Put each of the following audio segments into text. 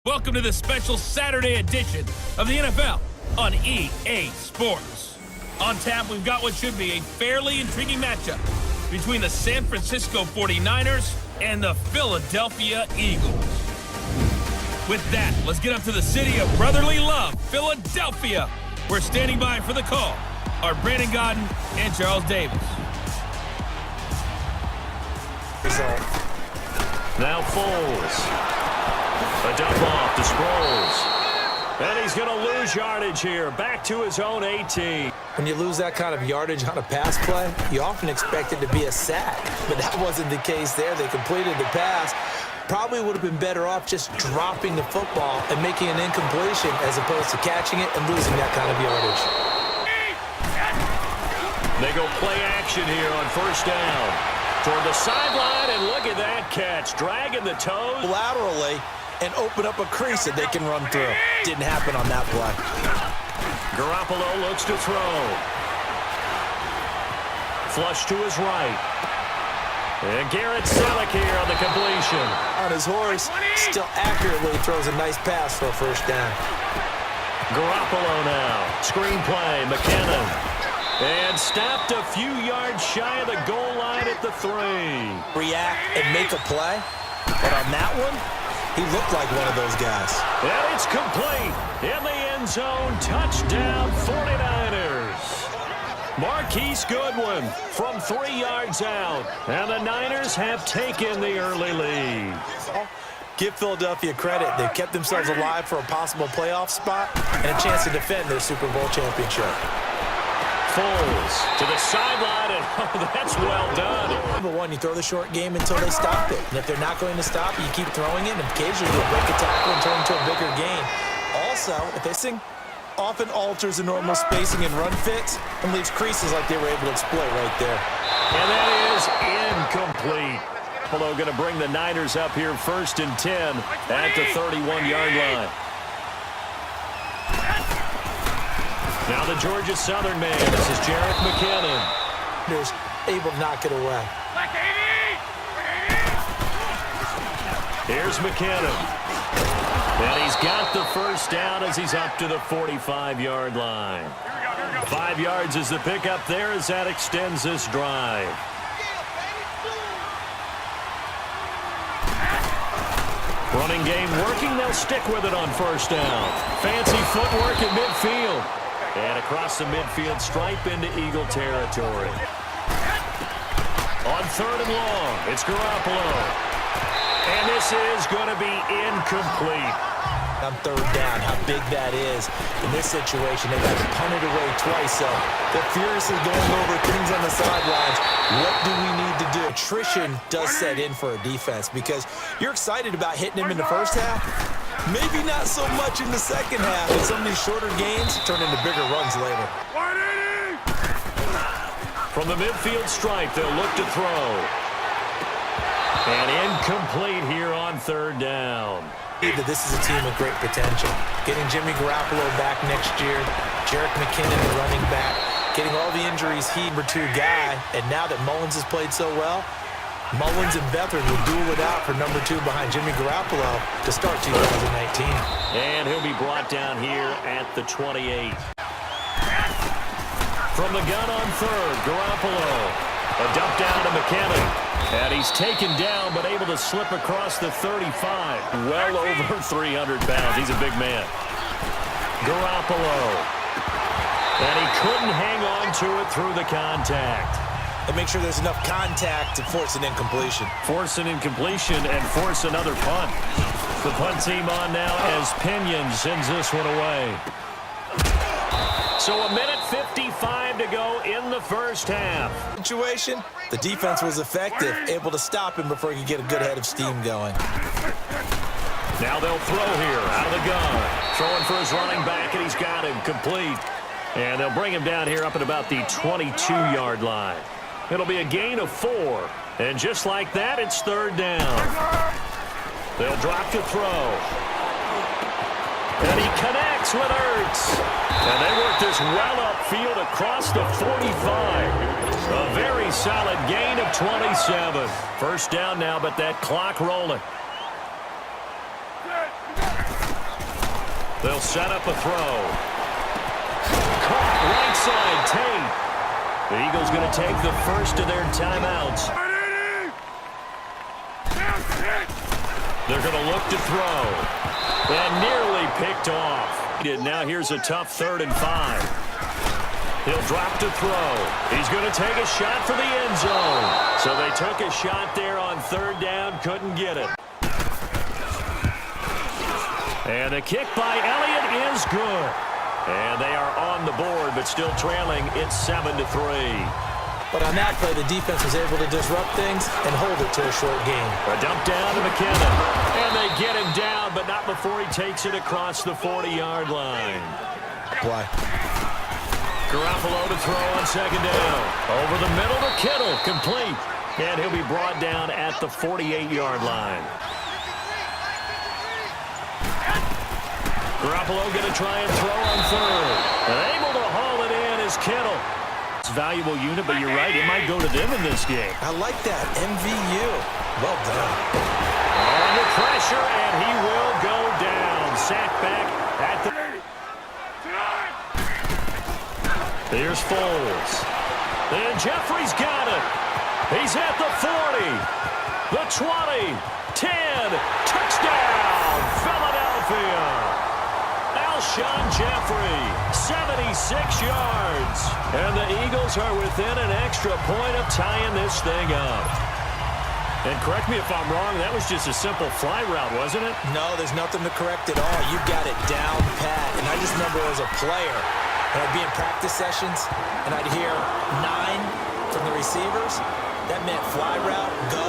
Welcome to the special Saturday edition of the NFL on EA Sports. On tap, we've got what should be a fairly intriguing matchup between the San Francisco 49ers and the Philadelphia Eagles. With that, let's get up to the city of brotherly love, Philadelphia. We're standing by for the call are Brandon Godden and Charles Davis. Now Foles. A dump off to Sproles. And he's going to lose yardage here. Back to his own 18. When you lose that kind of yardage on a pass play, you often expect it to be a sack. But that wasn't the case there. They completed the pass. Probably would have been better off just dropping the football and making an incompletion as opposed to catching it and losing that kind of yardage. They go play action here on first down. Toward the sideline, and look at that catch. Dragging the toes. Laterally. And open up a crease that they can run through. Didn't happen on that play. Garoppolo looks to throw. Flush to his right. And Garrett Selleck here on the completion. On his horse, still accurately throws a nice pass for a first down. Garoppolo now. Screen play, McKinnon. And stopped a few yards shy of the goal line at the 3. React and make a play. But on that one, he looked like one of those guys. And it's complete. In the end zone. Touchdown 49ers. Marquise Goodwin from 3 yards out. And the Niners have taken the early lead. Give Philadelphia credit. They've kept themselves alive for a possible playoff spot and a chance to defend their Super Bowl championship. Foles to the sideline, and oh, that's well done. Number one, you throw the short game until they stop it. And if they're not going to stop, you keep throwing it, and occasionally you'll break a tackle and turn into a bigger gain. Also, if this thing often alters the normal spacing and run fits and leaves creases like they were able to exploit right there. And that is incomplete. Buffalo going to bring the Niners up here 1st and 10 at the 31-yard line. Now the Georgia Southern man. This is Jarek McKinnon. There's able to knock it away. Here's McKinnon. And he's got the first down as he's up to the 45-yard line. 5 yards is the pickup there as that extends this drive. Running game working. They'll stick with it on first down. Fancy footwork at midfield. And across the midfield stripe into Eagle territory. On 3rd and long, it's Garoppolo. And this is going to be incomplete. On 3rd down, how big that is. In this situation, they got to punt it away twice, so they're furiously going over things on the sidelines. What do we need to do? Attrition does set in for a defense because you're excited about hitting him in the first half. Maybe not so much in the second half, and some of these shorter gains turn into bigger runs later. From the midfield stripe, they'll look to throw. And incomplete here on 3rd down. That this is a team with great potential. Getting Jimmy Garoppolo back next year, Jarek McKinnon, the running back, getting all the injuries, number 2 guy, and now that Mullins has played so well, Mullins and Beathard will duel it out for number 2 behind Jimmy Garoppolo to start 2019. And he'll be brought down here at the 28. From the gun on 3rd, Garoppolo. A dump down to McKinnon. And he's taken down, but able to slip across the 35. Well over 300 pounds. He's a big man. Garoppolo. And he couldn't hang on to it through the contact. And make sure there's enough contact to force an incompletion. Force an incompletion and force another punt. The punt team on now as Pinion sends this one away. So a minute 55 to go in the first half. Situation, the defense was effective, able to stop him before he could get a good head of steam going. Now they'll throw here out of the gun. Throwing for his running back, and he's got him complete. And they'll bring him down here up at about the 22-yard line. It'll be a gain of 4. And just like that, it's 3rd down. They'll drop to throw. And he connects with Ertz. And they work this well upfield across the 45. A very solid gain of 27. First down now, but that clock rolling. They'll set up a throw. Caught right side, Tate. The Eagles going to take the first of their timeouts. They're going to look to throw. And nearly picked off. Now here's a tough 3rd and 5. He'll drop to throw. He's going to take a shot for the end zone. So they took a shot there on 3rd down, couldn't get it. And the kick by Elliott is good. And they are on the board, but still trailing. It's 7-3. But on that play, the defense was able to disrupt things and hold it to a short game. A dump down to McKinnon. And they get him down, but not before he takes it across the 40-yard line. Why? Garoppolo to throw on 2nd down. Over the middle to Kittle, complete. And he'll be brought down at the 48-yard line. Garoppolo going to try and throw on 3rd. And able to haul it in is Kittle. It's a valuable unit, but you're right, it might go to them in this game. I like that. MVU. Well done. Under pressure, and he will go down. Sack back at the... Here's Foles. And Jeffrey's got it. He's at the 40. The 20. 10. Touchdown, Philadelphia. Alshon Jeffrey, 76 yards. And the Eagles are within an extra point of tying this thing up. And correct me if I'm wrong, that was just a simple fly route, wasn't it? No, there's nothing to correct at all. You got it down pat. And I just remember as a player, when I'd be in practice sessions, and I'd hear 9 from the receivers. That meant fly route, go,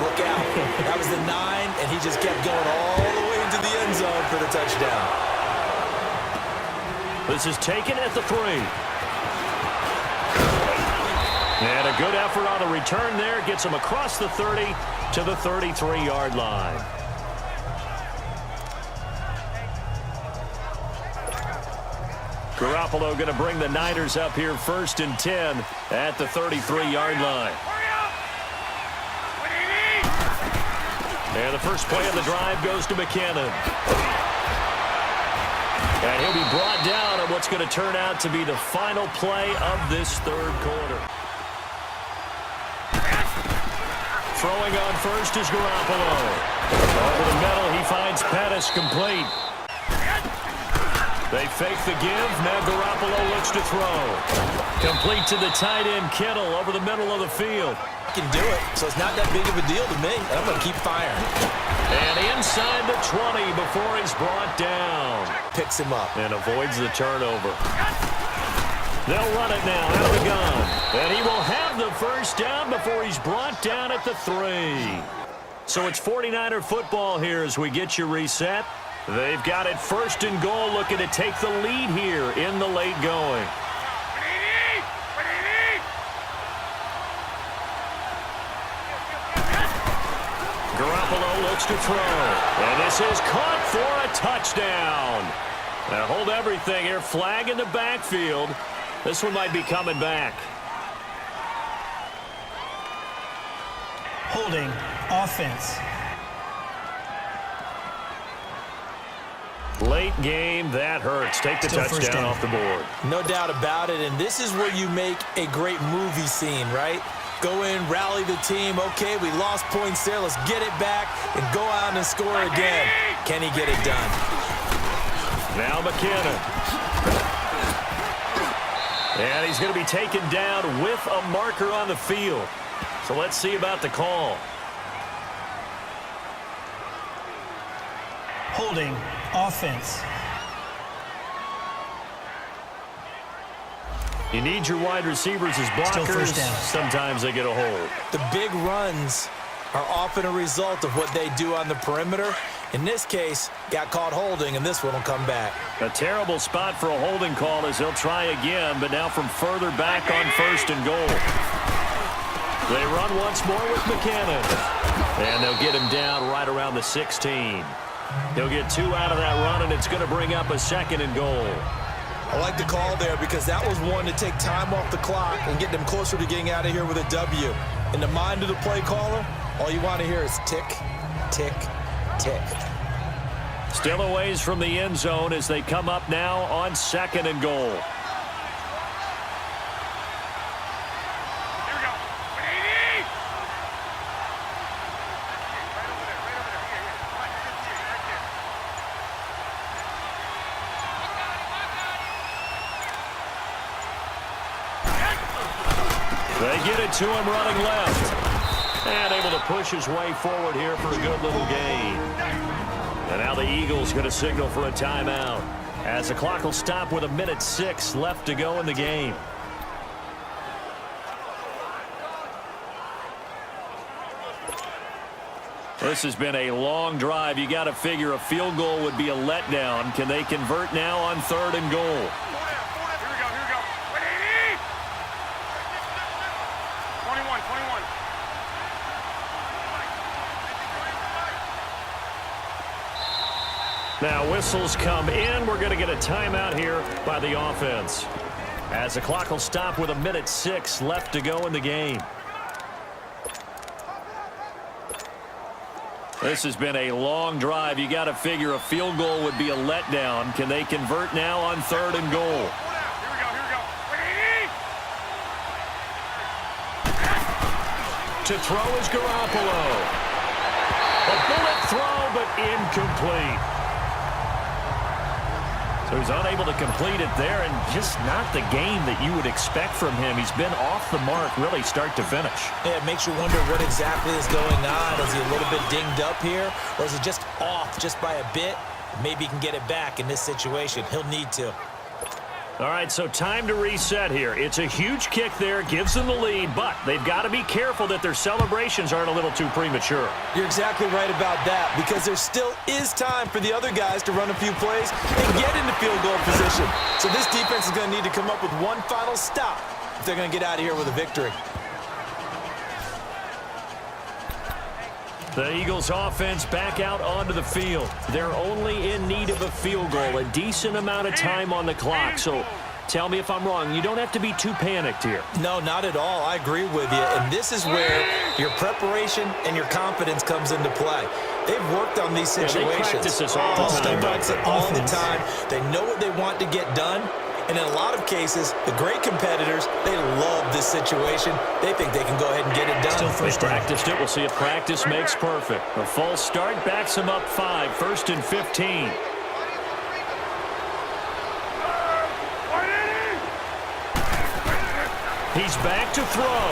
look out. That was the 9, and he just kept going all the way into the end zone for the touchdown. This is taken at the 3. And a good effort on the return there. Gets him across the 30 to the 33-yard line. Garoppolo going to bring the Niners up here 1st and 10 at the 33-yard line. And the first play of the drive goes to McKinnon. And he'll be brought down on what's going to turn out to be the final play of this 3rd quarter. Throwing on first is Garoppolo. Over the middle, he finds Pettis complete. They fake the give. Now Garoppolo looks to throw. Complete to the tight end, Kittle, over the middle of the field. Can do it, so it's not that big of a deal to me. I'm going to keep firing. And inside the 20 before he's brought down. Picks him up. And avoids the turnover. They'll run it now out of the gun. And he will have the first down before he's brought down at the 3. So it's 49er football here as we get you reset. They've got it 1st and goal, looking to take the lead here in the late going. Garoppolo looks to throw. And this is caught for a touchdown. Now hold everything here. Flag in the backfield. This one might be coming back. Holding offense. Late game, that hurts. Take the touchdown off the board. No doubt about it, and this is where you make a great movie scene, right? Go in, rally the team. Okay, we lost points there. Let's get it back and go out and score again. Can he get it done? Now McKinnon. And he's going to be taken down with a marker on the field. So let's see about the call. Holding offense. You need your wide receivers as blockers. Still 1st down. Sometimes they get a hold. The big runs are often a result of what they do on the perimeter. In this case, got caught holding, and this one will come back. A terrible spot for a holding call as they'll try again, but now from further back on 1st and goal. They run once more with McKinnon. And they'll get him down right around the 16. He'll get 2 out of that run, and it's going to bring up a 2nd and goal. I like the call there because that was one to take time off the clock and get them closer to getting out of here with a W. In the mind of the play caller, all you want to hear is tick, tick, tick. Still a ways from the end zone as they come up now on 2nd and goal. They get it to him running left. And able to push his way forward here for a good little gain. And now the Eagles going to signal for a timeout as the clock will stop with 1:06 left to go in the game. This has been a long drive. You got to figure a field goal would be a letdown. Can they convert now on 3rd and goal? Now whistles come in. We're going to get a timeout here by the offense as the clock will stop with 1:06 left to go in the game. This has been a long drive. You got to figure a field goal would be a letdown. Can they convert now on 3rd and goal? To throw is Garoppolo. A bullet throw, but incomplete. So he's unable to complete it there, and just not the game that you would expect from him. He's been off the mark really start to finish. Yeah, it makes you wonder what exactly is going on. Is he a little bit dinged up here, or is he just off just by a bit? Maybe he can get it back in this situation. He'll need to. All right, so time to reset here. It's a huge kick there, gives them the lead, but they've got to be careful that their celebrations aren't a little too premature. You're exactly right about that, because there still is time for the other guys to run a few plays and get into field goal position. So this defense is going to need to come up with one final stop if they're going to get out of here with a victory. The Eagles offense back out onto the field. They're only in need of a field goal, a decent amount of time on the clock. So tell me if I'm wrong. You don't have to be too panicked here. No, not at all. I agree with you. And this is where your preparation and your confidence comes into play. They've worked on these situations. Yeah, they practice this all the time. They know what they want to get done. And in a lot of cases, the great competitors, they love this situation. They think they can go ahead and get it done. They practiced it. We'll see if practice makes perfect. A false start backs him up 5, 1st and 15. He's back to throw.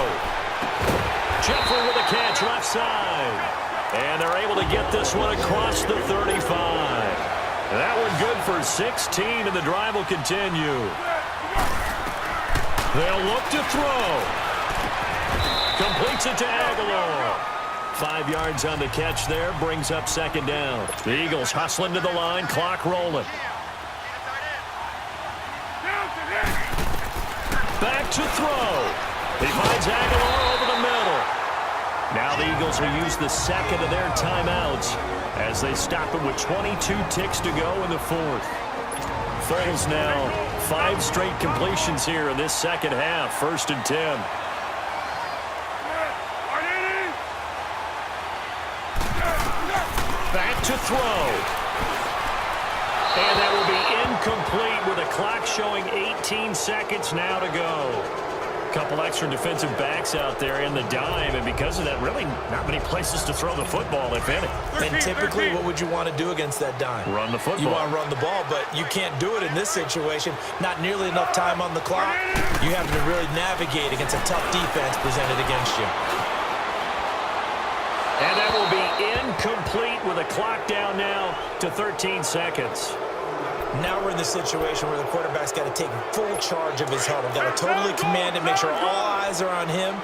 Jeffrey with a catch left side. And they're able to get this one across the 35. That one good for 16, and the drive will continue. They'll look to throw. Completes it to Aguilar. 5 yards on the catch there, brings up 2nd down. The Eagles hustling to the line, clock rolling. Back to throw. He finds Aguilar over the middle. Now the Eagles will use the 2nd of their timeouts as they stop it with 22 ticks to go in the 4th. Foles now 5 straight completions here in this 2nd half. 1st and 10. Back to throw. And that will be incomplete with a clock showing 18 seconds now to go. Couple extra defensive backs out there in the dime, and because of that, really not many places to throw the football, if any. And typically, what would you want to do against that dime? Run the football. You want to run the ball, but you can't do it in this situation. Not nearly enough time on the clock. You have to really navigate against a tough defense presented against you. And that will be incomplete with a clock down now to 13 seconds. Now we're in the situation where the quarterback's got to take full charge of his huddle. Got to totally command it, make sure all eyes are on him.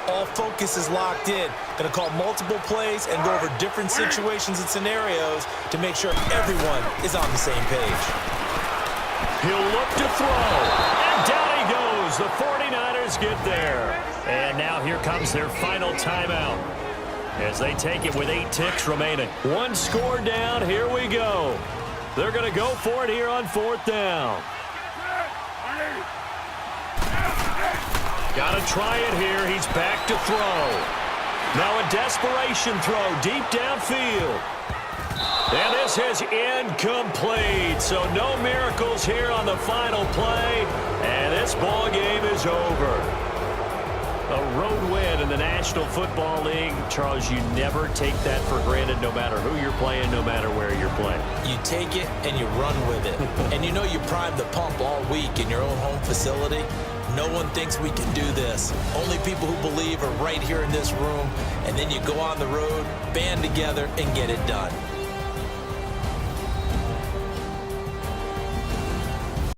All focus is locked in. Going to call multiple plays and go over different situations and scenarios to make sure everyone is on the same page. He'll look to throw. And down he goes. The 49ers get there. And now here comes their final timeout as they take it with 8 ticks remaining. 1 score down. Here we go. They're going to go for it here on 4th down. Got to try it here. He's back to throw. Now a desperation throw deep downfield. And this is incomplete. So no miracles here on the final play. And this ball game is over. A road win in the National Football League. Charles, you never take that for granted no matter who you're playing, no matter where you're playing. You take it and you run with it. And you know you primed the pump all week in your own home facility. No one thinks we can do this. Only people who believe are right here in this room. And then you go on the road, band together, and get it done.